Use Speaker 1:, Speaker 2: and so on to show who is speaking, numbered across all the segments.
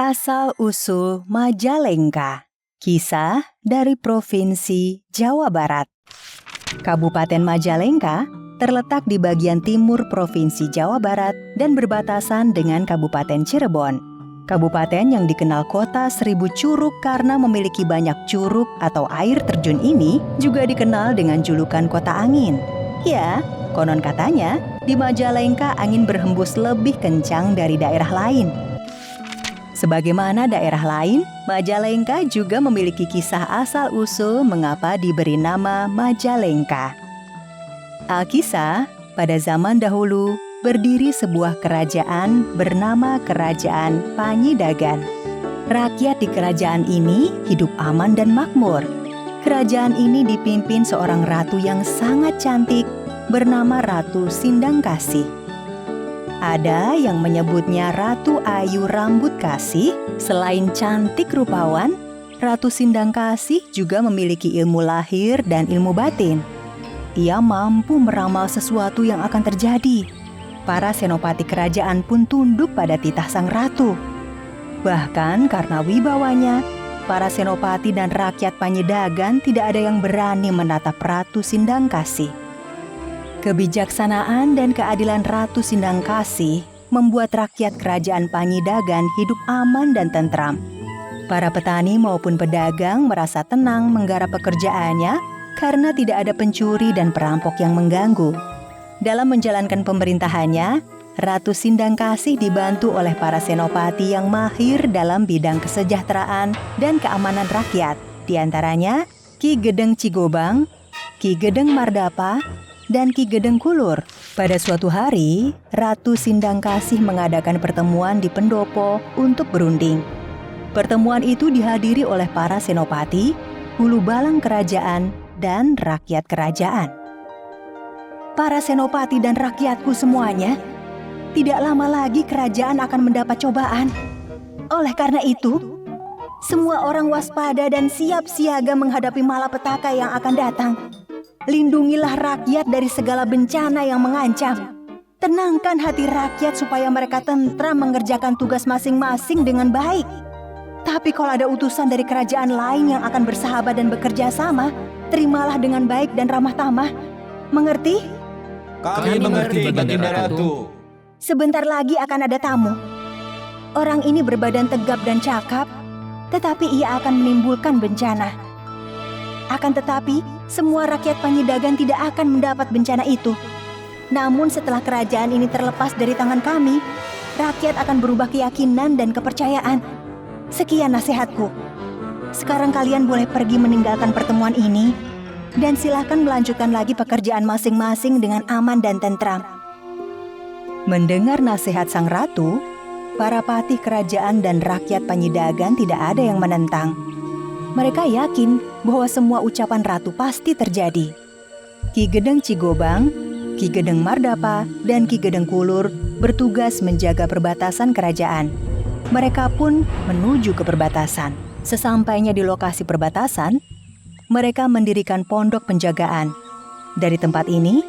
Speaker 1: Asal-usul Majalengka. Kisah dari Provinsi Jawa Barat. Kabupaten Majalengka terletak di bagian timur Provinsi Jawa Barat dan berbatasan dengan Kabupaten Cirebon. Kabupaten yang dikenal kota 1000 curug karena memiliki banyak curug atau air terjun ini juga dikenal dengan julukan kota angin. Ya, konon katanya di Majalengka angin berhembus lebih kencang dari daerah lain. Sebagaimana daerah lain, Majalengka juga memiliki kisah asal-usul mengapa diberi nama Majalengka. Alkisah, pada zaman dahulu, berdiri sebuah kerajaan bernama Kerajaan Panyidagan. Rakyat di kerajaan ini hidup aman dan makmur. Kerajaan ini dipimpin seorang ratu yang sangat cantik bernama Ratu Sindangkasih. Ada yang menyebutnya Ratu Ayu Rambut Kasih. Selain cantik rupawan, Ratu Sindangkasih juga memiliki ilmu lahir dan ilmu batin. Ia mampu meramal sesuatu yang akan terjadi. Para senopati kerajaan pun tunduk pada titah sang ratu. Bahkan karena wibawanya, para senopati dan rakyat Panyidagan tidak ada yang berani menatap Ratu Sindangkasih. Kebijaksanaan dan keadilan Ratu Sindangkasih membuat rakyat kerajaan Panyidagan hidup aman dan tentram. Para petani maupun pedagang merasa tenang menggarap pekerjaannya karena tidak ada pencuri dan perampok yang mengganggu. Dalam menjalankan pemerintahannya, Ratu Sindangkasih dibantu oleh para senopati yang mahir dalam bidang kesejahteraan dan keamanan rakyat. Di antaranya Ki Gedeng Cigobang, Ki Gedeng Mardapa, dan Ki Gedeng Kulur. Pada suatu hari, Ratu Sindangkasih mengadakan pertemuan di pendopo untuk berunding. Pertemuan itu dihadiri oleh para senopati, hulu balang kerajaan, dan rakyat kerajaan. Para senopati dan rakyatku semuanya, tidak lama lagi kerajaan akan mendapat cobaan. Oleh karena itu, semua orang waspada dan siap siaga menghadapi malapetaka yang akan datang. Lindungilah rakyat dari segala bencana yang mengancam. Tenangkan hati rakyat supaya mereka tentram mengerjakan tugas masing-masing dengan baik. Tapi kalau ada utusan dari kerajaan lain yang akan bersahabat dan bekerja sama, terimalah dengan baik dan ramah tamah. Mengerti?
Speaker 2: Kami mengerti, Baginda Ratu.
Speaker 1: Sebentar lagi akan ada tamu. Orang ini berbadan tegap dan cakap, tetapi ia akan menimbulkan bencana. Akan tetapi, semua rakyat Panyidagan tidak akan mendapat bencana itu. Namun setelah kerajaan ini terlepas dari tangan kami, rakyat akan berubah keyakinan dan kepercayaan. Sekian nasihatku. Sekarang kalian boleh pergi meninggalkan pertemuan ini, dan silakan melanjutkan lagi pekerjaan masing-masing dengan aman dan tentram. Mendengar nasihat sang ratu, para patih kerajaan dan rakyat Panyidagan tidak ada yang menentang. Mereka yakin bahwa semua ucapan ratu pasti terjadi. Ki Gedeng Cigobang, Ki Gedeng Mardapa, dan Ki Gedeng Kulur bertugas menjaga perbatasan kerajaan. Mereka pun menuju ke perbatasan. Sesampainya di lokasi perbatasan, mereka mendirikan pondok penjagaan. Dari tempat ini,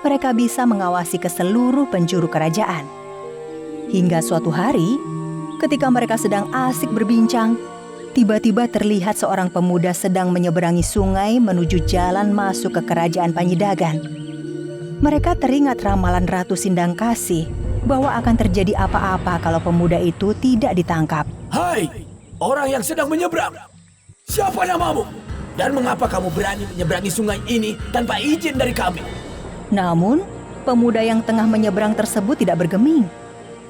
Speaker 1: mereka bisa mengawasi ke seluruh penjuru kerajaan. Hingga suatu hari, ketika mereka sedang asik berbincang, tiba-tiba terlihat seorang pemuda sedang menyeberangi sungai menuju jalan masuk ke kerajaan Panyidagan. Mereka teringat ramalan Ratu Sindangkasih bahwa akan terjadi apa-apa kalau pemuda itu tidak ditangkap.
Speaker 2: Hai, orang yang sedang menyeberang. Siapa namamu? Dan mengapa kamu berani menyeberangi sungai ini tanpa izin dari kami?
Speaker 1: Namun, pemuda yang tengah menyeberang tersebut tidak bergeming.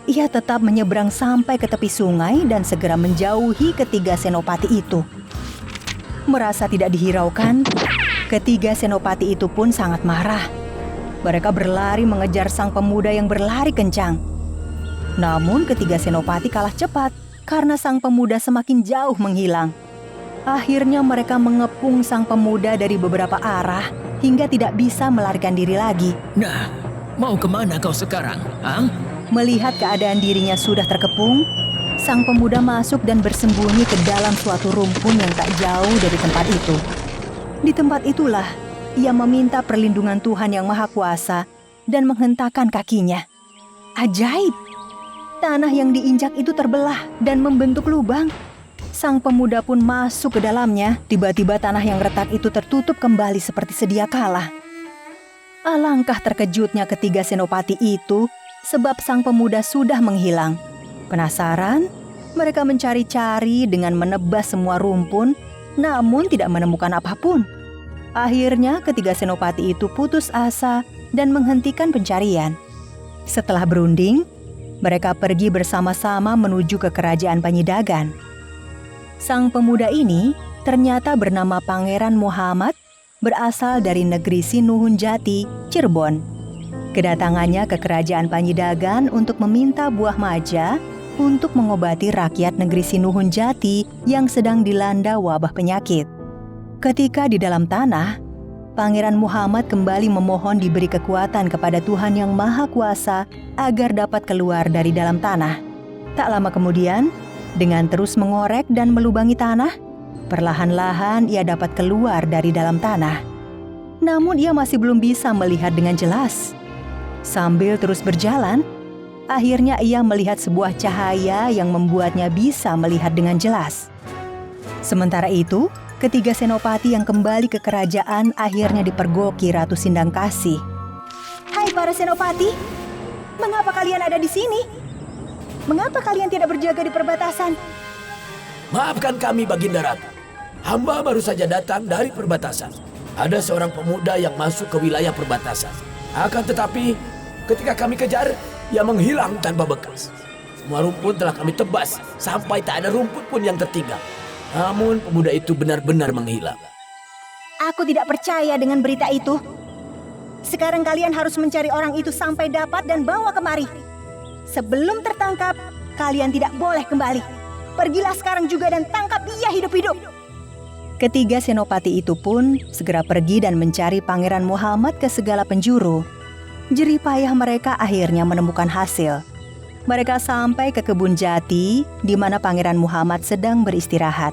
Speaker 1: Ia tetap menyeberang sampai ke tepi sungai dan segera menjauhi ketiga senopati itu. Merasa tidak dihiraukan, ketiga senopati itu pun sangat marah. Mereka berlari mengejar sang pemuda yang berlari kencang. Namun ketiga senopati kalah cepat karena sang pemuda semakin jauh menghilang. Akhirnya mereka mengepung sang pemuda dari beberapa arah hingga tidak bisa melarikan diri lagi.
Speaker 3: Nah, mau kemana kau sekarang, Ang?
Speaker 1: Melihat keadaan dirinya sudah terkepung, sang pemuda masuk dan bersembunyi ke dalam suatu rumpun yang tak jauh dari tempat itu. Di tempat itulah, ia meminta perlindungan Tuhan Yang Maha Kuasa dan menghentakkan kakinya. Ajaib! Tanah yang diinjak itu terbelah dan membentuk lubang. Sang pemuda pun masuk ke dalamnya. Tiba-tiba tanah yang retak itu tertutup kembali seperti sedia kala. Alangkah terkejutnya ketiga senopati itu sebab sang pemuda sudah menghilang. Penasaran, mereka mencari-cari dengan menebas semua rumpun, namun tidak menemukan apapun. Akhirnya ketiga senopati itu putus asa dan menghentikan pencarian. Setelah berunding, mereka pergi bersama-sama menuju ke kerajaan Panyidagan. Sang pemuda ini ternyata bernama Pangeran Muhammad, berasal dari negeri Sinuhun Jati, Cirebon. Kedatangannya ke kerajaan Panyidagan untuk meminta buah maja untuk mengobati rakyat negeri Sinuhun Jati yang sedang dilanda wabah penyakit. Ketika di dalam tanah, Pangeran Muhammad kembali memohon diberi kekuatan kepada Tuhan Yang Maha Kuasa agar dapat keluar dari dalam tanah. Tak lama kemudian, dengan terus mengorek dan melubangi tanah, perlahan-lahan ia dapat keluar dari dalam tanah. Namun ia masih belum bisa melihat dengan jelas. Sambil terus berjalan, akhirnya ia melihat sebuah cahaya yang membuatnya bisa melihat dengan jelas. Sementara itu, ketiga senopati yang kembali ke kerajaan akhirnya dipergoki Ratu Sindangkasih. "Hai para senopati, mengapa kalian ada di sini? Mengapa kalian tidak berjaga di perbatasan?"
Speaker 2: Maafkan kami, Baginda Ratu. Hamba baru saja datang dari perbatasan. Ada seorang pemuda yang masuk ke wilayah perbatasan. Akan tetapi, ketika kami kejar, ia menghilang tanpa bekas. Semua rumput telah kami tebas, sampai tak ada rumput pun yang tertinggal. Namun pemuda itu benar-benar menghilang.
Speaker 1: Aku tidak percaya dengan berita itu. Sekarang kalian harus mencari orang itu sampai dapat dan bawa kemari. Sebelum tertangkap, kalian tidak boleh kembali. Pergilah sekarang juga dan tangkap dia hidup-hidup. Ketiga senopati itu pun segera pergi dan mencari Pangeran Muhammad ke segala penjuru. Jerih payah mereka akhirnya menemukan hasil. Mereka sampai ke kebun jati di mana Pangeran Muhammad sedang beristirahat.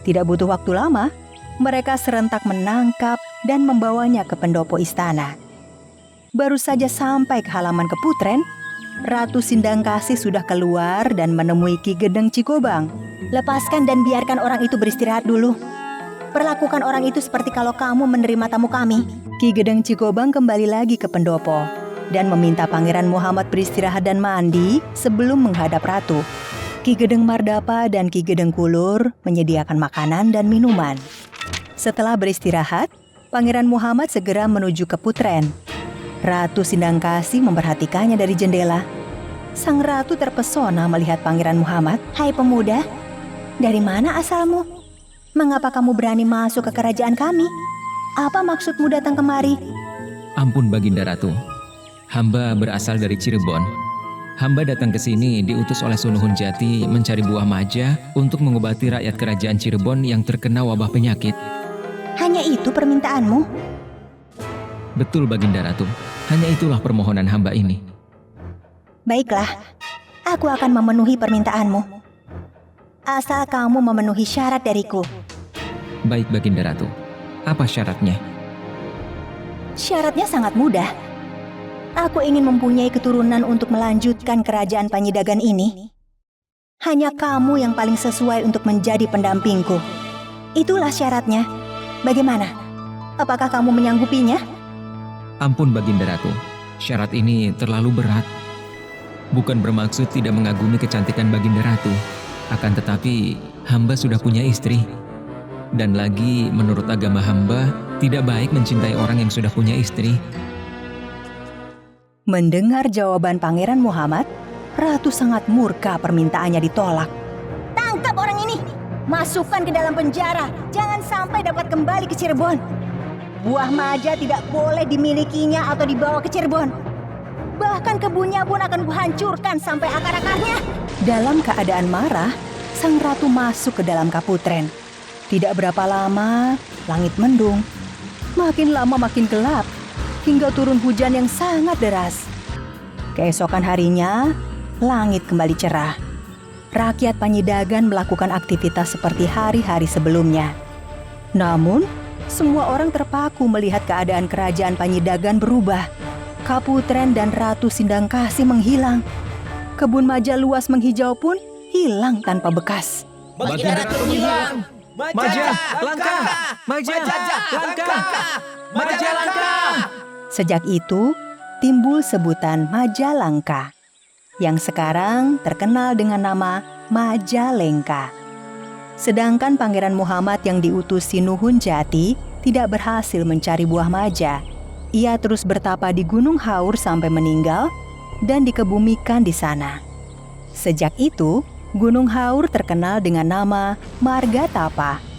Speaker 1: Tidak butuh waktu lama, mereka serentak menangkap dan membawanya ke pendopo istana. Baru saja sampai ke halaman keputren, Ratu Sindangkasih sudah keluar dan menemui Ki Gedeng Cikobang. "Lepaskan dan biarkan orang itu beristirahat dulu. Perlakukan orang itu seperti kalau kamu menerima tamu kami." Ki Gedeng Cikobang kembali lagi ke pendopo dan meminta Pangeran Muhammad beristirahat dan mandi sebelum menghadap Ratu. Ki Gedeng Mardapa dan Ki Gedeng Kulur menyediakan makanan dan minuman. Setelah beristirahat, Pangeran Muhammad segera menuju ke putren. Ratu Sindangkasih memperhatikannya dari jendela. Sang ratu terpesona melihat Pangeran Muhammad. "Hai pemuda, dari mana asalmu? Mengapa kamu berani masuk ke kerajaan kami? Apa maksudmu datang kemari?"
Speaker 3: Ampun Baginda Ratu, hamba berasal dari Cirebon. Hamba datang ke sini diutus oleh Sunuhun Jati mencari buah maja untuk mengobati rakyat kerajaan Cirebon yang terkena wabah penyakit.
Speaker 1: "Hanya itu permintaanmu?"
Speaker 3: Betul Baginda Ratu, hanya itulah permohonan hamba ini.
Speaker 1: "Baiklah, aku akan memenuhi permintaanmu. Asal kamu memenuhi syarat dariku."
Speaker 3: Baik Baginda Ratu, apa syaratnya?
Speaker 1: "Syaratnya sangat mudah. Aku ingin mempunyai keturunan untuk melanjutkan kerajaan Panyidagan ini. Hanya kamu yang paling sesuai untuk menjadi pendampingku. Itulah syaratnya. Bagaimana? Apakah kamu menyanggupinya?"
Speaker 3: Ampun Baginda Ratu, syarat ini terlalu berat. Bukan bermaksud tidak mengagumi kecantikan Baginda Ratu, akan tetapi hamba sudah punya istri. Dan lagi menurut agama hamba, tidak baik mencintai orang yang sudah punya istri.
Speaker 1: Mendengar jawaban Pangeran Muhammad, Ratu sangat murka permintaannya ditolak. "Tangkap orang ini, masukkan ke dalam penjara, jangan sampai dapat kembali ke Cirebon. Buah maja tidak boleh dimilikinya atau dibawa ke Cirebon. Bahkan kebunnya pun akan kuhancurkan sampai akar-akarnya." Dalam keadaan marah, sang ratu masuk ke dalam kaputren. Tidak berapa lama, langit mendung. Makin lama makin gelap, hingga turun hujan yang sangat deras. Keesokan harinya, langit kembali cerah. Rakyat Panyidagan melakukan aktivitas seperti hari-hari sebelumnya. Namun, semua orang terpaku melihat keadaan kerajaan Panyidagan berubah. Kaputren dan Ratu Sindangkasih menghilang. Kebun maja luas menghijau pun hilang tanpa bekas.
Speaker 3: Baginda Ratu menghilang. Maja, langkah! Maja, langkah! Maja, langkah!
Speaker 1: Sejak itu, timbul sebutan Majalengka, yang sekarang terkenal dengan nama Majalengka. Sedangkan Pangeran Muhammad yang diutus Sinuhun Jati tidak berhasil mencari buah maja. Ia terus bertapa di Gunung Haur sampai meninggal dan dikebumikan di sana. Sejak itu, Gunung Haur terkenal dengan nama Margatapa